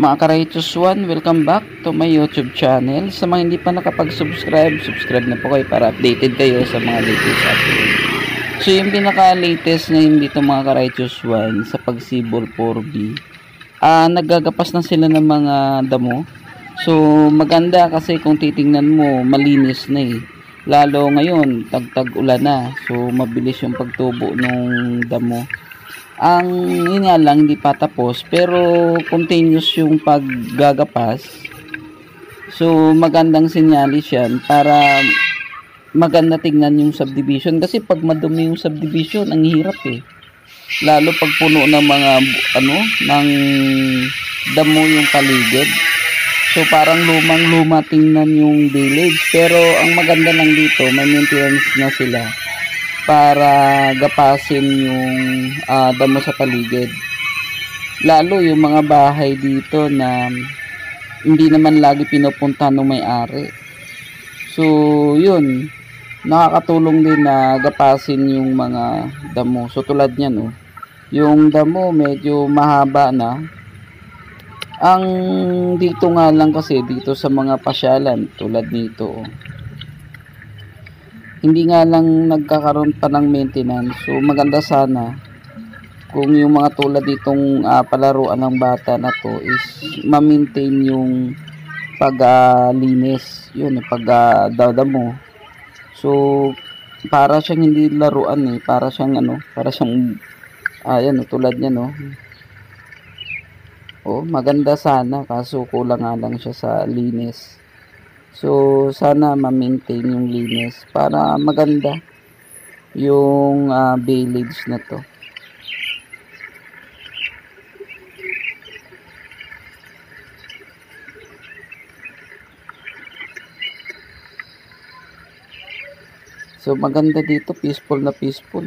Mga Karaytos One, welcome back to my YouTube channel. Sa mga hindi pa nakapag-subscribe, subscribe na po kayo para updated kayo sa mga latest upload. So yung pinaka-latest ngayon dito mga Karaytos One sa pagsibol 4B, naggagapas na sila ng mga damo. So maganda kasi kung titingnan mo, malinis na eh. Lalo ngayon, tag-tag ulan na. So mabilis yung pagtubo ng damo. Ang yun nga lang, hindi pa tapos, pero continuous yung paggagapas. So magandang sinyalis yan para maganda tingnan yung subdivision, kasi pag madumi yung subdivision ang hirap eh, lalo pag puno ng mga ng damo yung paligid. So parang lumang-luma tingnan yung village, pero ang maganda lang dito, may maintenance na sila para gapasin yung damo sa paligid. Lalo yung mga bahay dito na hindi naman lagi pinupunta ng may-ari. So yun, nakakatulong din na gapasin yung mga damo. So tulad niyan yung damo medyo mahaba na. Ang dito nga lang kasi dito sa mga pasyalan tulad nito hindi nga lang nagkakaroon pa ng maintenance. So maganda sana kung yung mga tulad ditong palaruan ng bata na to is ma-maintain yung paglinis, yun pagdadamo. So para siyang hindi laruan para siyang ayan tulad niya maganda sana, kaso kulang nga lang siya sa linis. So sana ma-maintain yung linis para maganda yung village na to. So maganda dito, peaceful na peaceful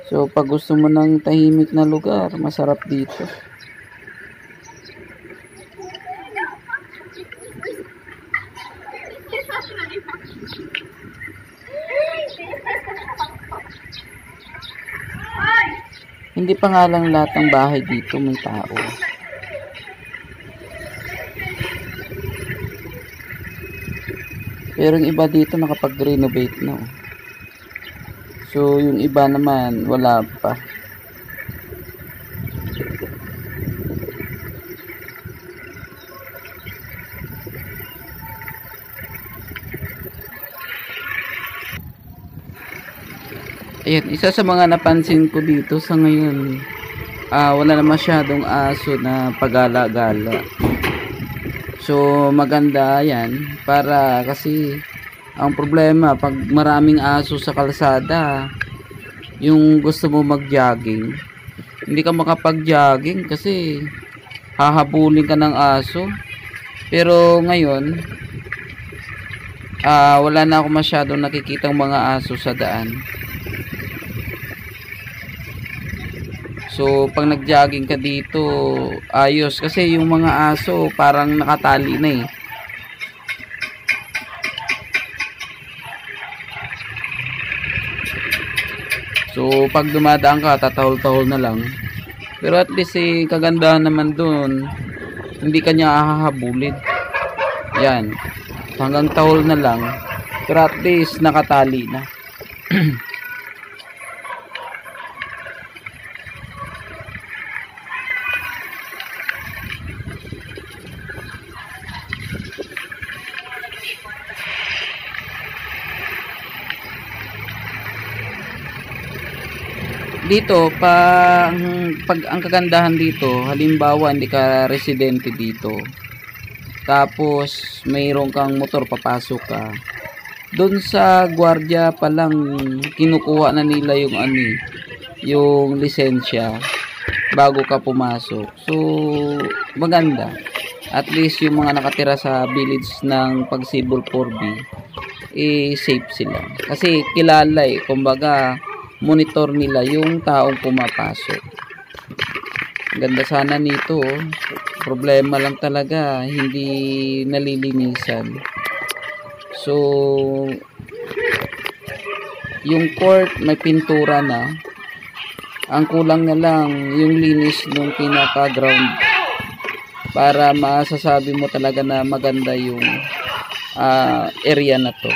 So pag gusto mo ng tahimik na lugar, masarap dito. Hindi pa nga lang lahat ng bahay dito may tao. Pero yung iba dito nakapag-renovate na. So yung iba naman wala pa. Ayan, isa sa mga napansin ko dito sa ngayon, wala na masyadong aso na pagala-gala. So maganda yan para kasi ang problema pag maraming aso sa kalsada, yung gusto mo mag-jogging, hindi ka makapag-jogging kasi hahabulin ka ng aso. Pero ngayon, wala na ako masyadong nakikitang mga aso sa daan. So pag nag-jogging ka dito, ayos kasi yung mga aso parang nakatali na So pag dumadaan ka, tatahol-tahol na lang. Pero at least kagandahan naman dun, hindi ka niya hahabulin. Yan, hanggang tahol na lang, pero at least nakatali na. Dito pag ang kagandahan dito, halimbawa hindi ka residente dito, tapos mayroon kang motor, papasok ka doon sa gwardiya pa lang, kinukuha na nila yung lisensya bago ka pumasok. So maganda, at least yung mga nakatira sa village ng pagsibol 4B safe sila kasi kilala kumbaga monitor nila yung taong pumapasok. Ganda sana nito problema lang talaga hindi nalilinisan. So yung court may pintura na, ang kulang na lang yung linis ng pinaka ground para masasabi mo talaga na maganda yung area na to.